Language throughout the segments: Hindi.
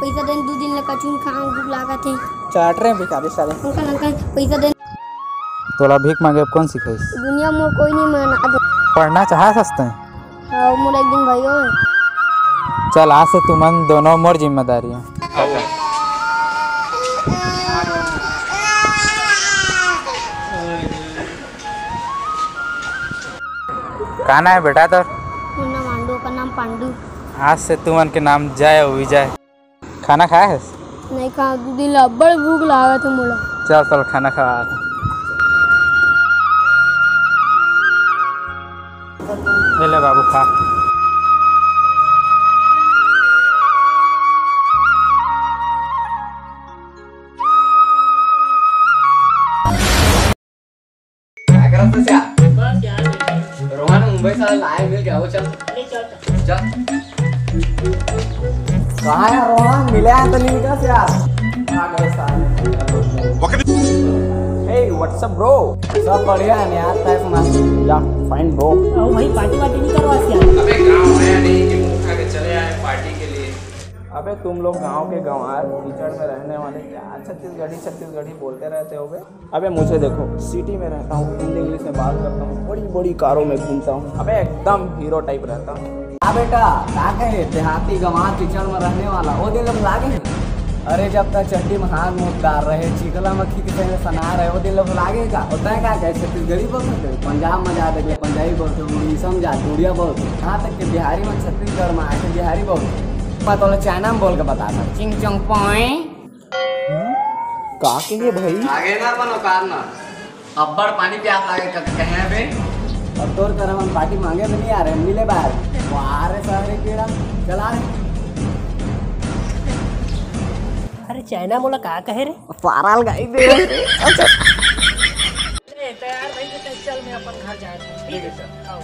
पैसा देन 2 दिन लगा चुन खाऊं भूख लागत है। चाट रहे भिखारी साले। अंकल पैसा देन। तोला भीख मांगे कौन सिखाइस? दुनिया में कोई नहीं माना दे। पढ़ना चाह सकते हैं? हां मोर एक दिन भाई हो। चल आज से तुमन दोनों मोर जिम्मेदारी है। काना है बेटा तो? नाम आंडू का नाम पांडू। आज से तुमन के नाम जय विजय। खाना खाया है? नहीं खा 2 दिन ला बड़ भूख लागत है मोला। चल चल खाना खा। ले बाबू खा। रोहन मुंबई से लाए मिल गया वो। चल चल कहाँ है रोहन? मिले हैं तो नहीं का यार। आ गए साले। Hey what's up bro? सब बढ़िया है यार। टाइप ना या फाइन ब्रो। ओ भाई पार्टी नहीं करवा यार। अबे गांव है नहीं कि मुंह खा के चले आए पार्टी के लिए। अबे तुम लोग गांव के गंवार कीचड़ में रहने वाले क्या छत्तीसगढ़ी बोलते रहते हो बे? अबे मुझे देखो, सिटी में रहता हूँ, हिंदी इंग्लिश में बात करता हूँ, बड़ी बड़ी कारों में घूमता हूँ। अबे एकदम हीरो टाइप रहता हूँ। हाँ बेटा क्या कहे, देहाती गंवार कीचड़ में रहने वाला वो दिन लोग लागे। अरे जब तक चड्डी में हाथ मुँह डाल रहे, चिकला मक्खी के सही सना रहे, वो दिन लोग लागेगा। होता है क्या कहे, छत्तीसगढ़ी बोल सकते, पंजाब में जा देखे पंजाबी बोलते, उड़ीसा में जा उड़िया बोलते, यहाँ तक कि बिहारी में छत्तीसगढ़ में आके बिहारी बोलते। मैं तो चाइना में बोल के बता था चिंग चंग पॉय का के लिए भाई आगे ना बनो कार ना अब्बड़ पानी प्यास लागे कहे बे। अब तोर कर हम पार्टी मांगे भी नहीं आ रहे, मिले बाहर वारे सारे कीड़ा चला रहे। अरे चाइना मोला का कहे रे? पाराल गाई दे। अच्छा तैयार भाई तो चल मैं अपन घर जा रहा हूं। ठीक है सर आओ।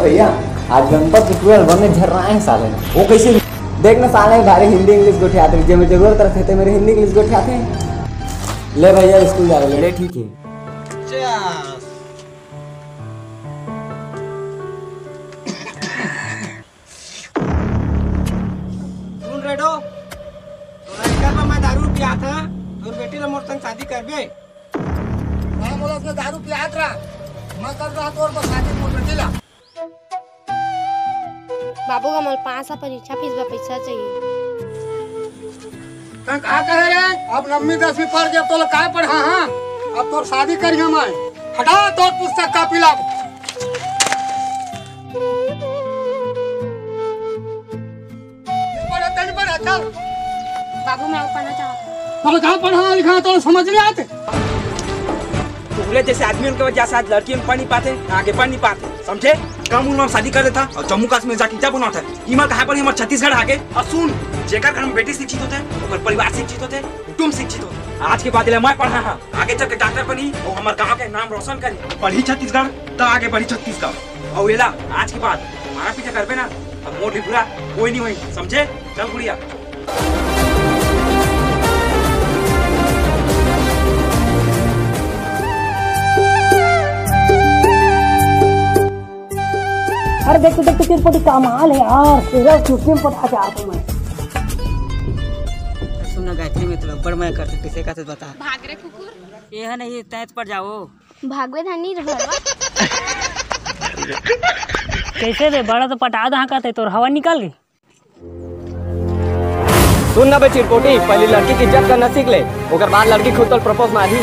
भैया आज गणपत 12 बनने झर रहा है साले। वो कैसे देखना साले भारी हिंदी इंग्लिश गोठियाते जे में जरूरत रहते थे मेरे हिंदी इंग्लिश गोठियाते। ले भैया स्कूल जा रहे ले। ठीक है सुन रेडो तो घर में मैं दारू पिया था और बेटी ने मोर संग शादी करबे। मैं बोला उसने दारू पिया था मैं कर रहा तो और बस शादी मोर बेटी ला। बाबू का मोल 5 परीक्षा फीस का पैसा चाहिए। तक का कहे रे? अब 9वीं 10वीं पढ़ के तो का पढ़ा? हां अब तो शादी करिए। मैं हटा तो पुस्तक कॉपी ला। पढ़ा तन पढ़ा चल। बाबू मैं पढ़ना चाहता तो कहां पढ़ा लिखा तो समझ नहीं आते। टुकड़े जैसे आदमियों के वजह से लड़की में पढ़ नहीं पाते, आगे बढ़ नहीं पाते, समझे? कम उम्र में शादी कर देता और जम्मू कश्मीर जाके क्या बनाता है? इमर कहाँ पर हमारे छत्तीसगढ़ आके। और सुन, जेकर घर में बेटी शिक्षित होते हैं, ओकर परिवार शिक्षित होते हैं, कुटुंब शिक्षित होते। आज के बाद मैं पढ़ा हाँ, आगे चल के डॉक्टर बनी और हमारे गाँव के नाम रोशन करी। पढ़ी छत्तीसगढ़ तो आगे बढ़ी छत्तीसगढ़। और वेला आज के बाद हमारा पीछा कर ना अब मोटी बुरा कोई नहीं हुई, समझे? चल गुड़िया। अरे देख तेरे पोटी कमाल है यार, तेरा चुटकी में पटा के आता हूं मैं। सुना गायत्री में तो बड़ मैं करते किसे का बता। भाग रे कुकुर। ये है नहीं तैत पर जाओ। भागवे धनी रे भरवा। कैसे रे बड़ा तो पटा दहा कहते तोर हवा निकाल गई। सुन ना बे चिरपोटी, पहली लड़की की इज्जत करना सीख ले, ओकर बाद लड़की खुद तो प्रपोज मारी।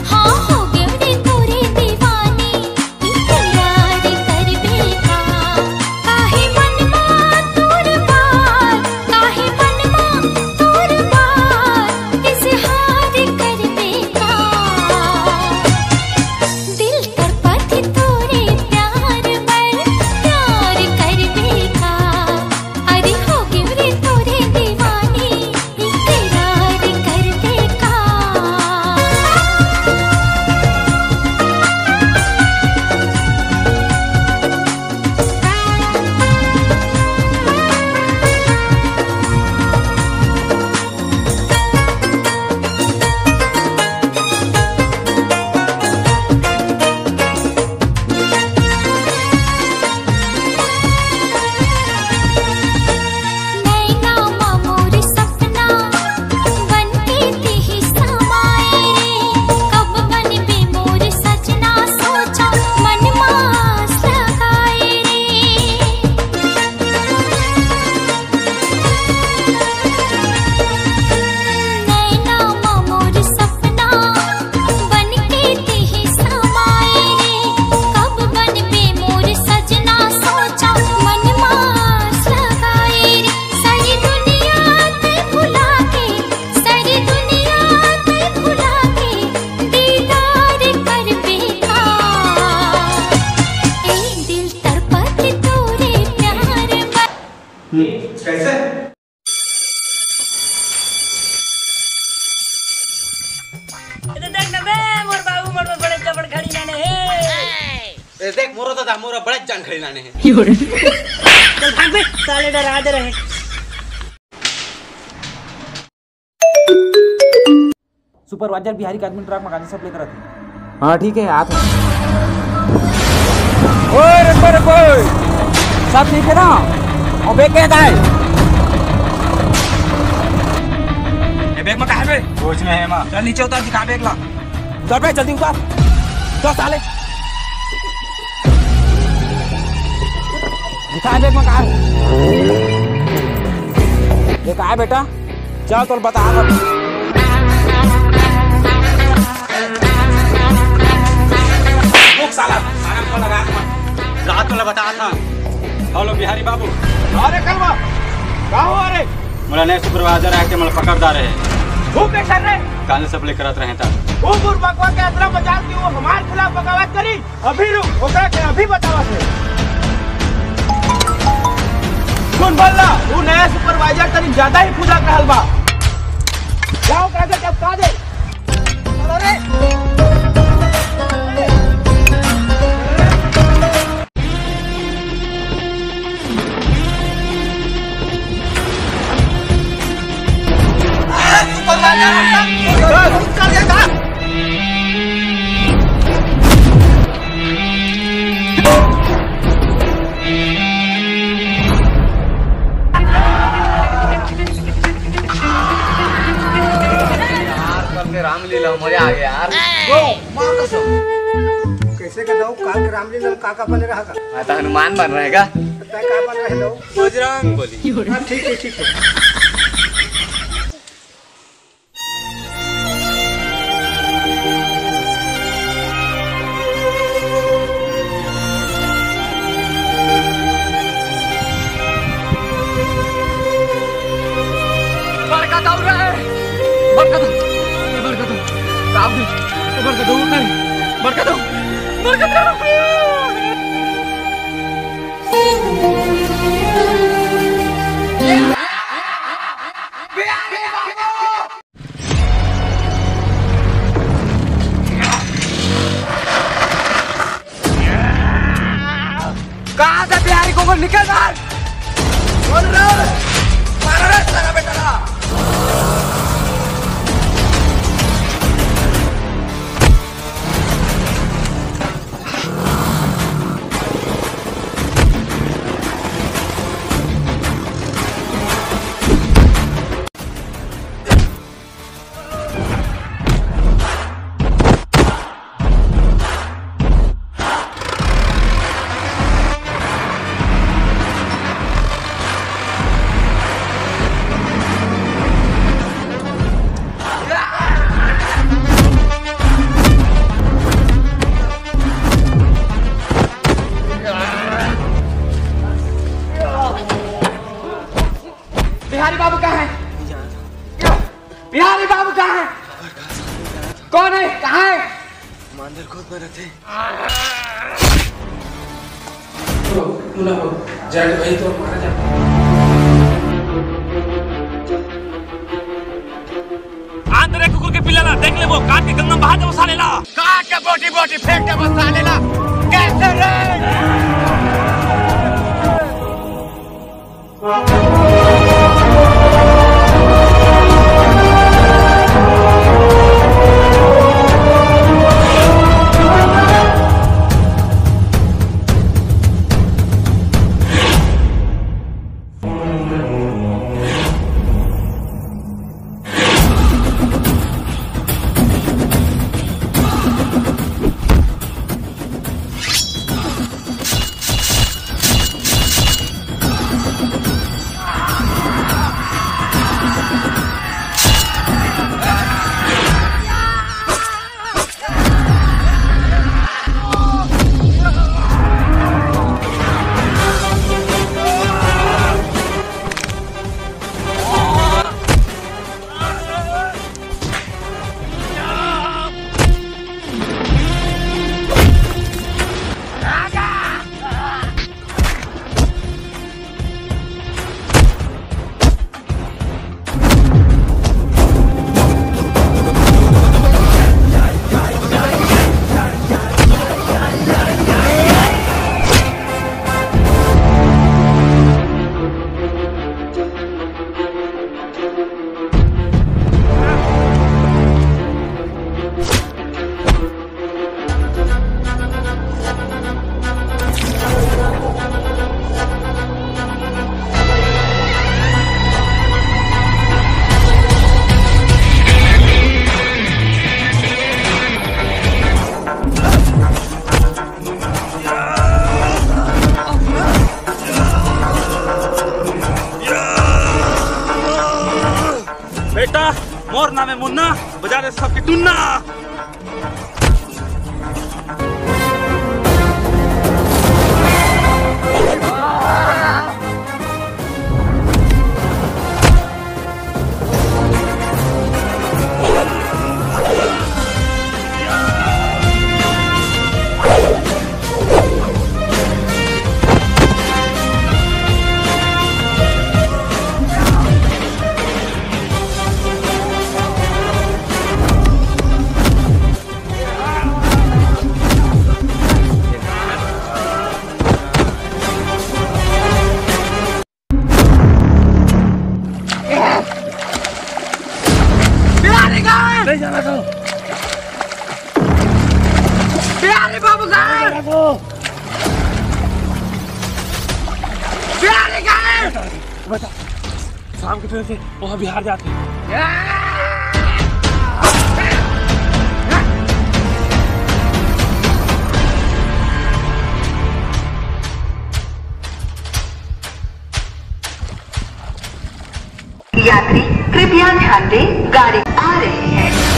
हाँ मोरो दादा मोरा बड़ा जान खड़ी लाने हैं। चल भाग बे, साले डरा दे रहे। सुपरवाइजर बिहारी का आदमी ट्रक में गांधी सब लेकर आते। हाँ ठीक है आते। ओए रुको सब ठीक है ना? अबे क्या है? ये बैग में कहाँ है बे? कुछ नहीं है माँ। चल नीचे उतार दिखा बैग ला। उतर बे जल्दी उतर। चल साले। दिखा बैग में कहाँ है? ये कहाँ है बेटा? चल तो बता। साला सारा को लगा रात को बताया था। हेलो बिहारी बाबू। अरे कलवा गाओ अरे मोला नए सुपरवाइजर आके मला पकड़दार है। वो पे कर रहे कान सप्लाई करत रहे था। वो बुरबकवा के अतरा मजाल की वो हमारे खिलाफ बगावत करी। अभी रुक ओकरा के अभी बतावत है। सुन बल्ला तू नया सुपरवाइजर तनी ज्यादा ही पूजा कहल बा। जाओ ओकरा के चपका दे। अरे रामलीला मजा आ गया यार। कैसे का दो काल के रामलीला में काका बने रहा का? मैं तो हनुमान बन रहेगा। तय का बन रहे दो? बजरंग बोली। हां ठीक है। कहाँ से बिहारी को निकल बाहर? बोल रहा हूँ मारा रे साला बेटा ला। बिहारी बाबू कहाँ है? बिहारी बाबू कहाँ है? कौन है? कहाँ है? मंदिर खुद में रहते। जाके वही तो मारा जाता। आंध्र कुकुर के पिल्ला ला देख ले वो काट के गंगा बहा दे वो साले ला। काट के बोटी बोटी फेंक दे वो साले ला। कैसे रे? मोर नाम है मुन्ना, बजा रहे सबकी टुन्ना। नहीं जाना तो प्यारे बाबू का प्यारे का बता शाम के ट्रेन से वहाँ बिहार जाते हैं। यात्री कृपया ध्यान दें, गाड़ी आ रही है।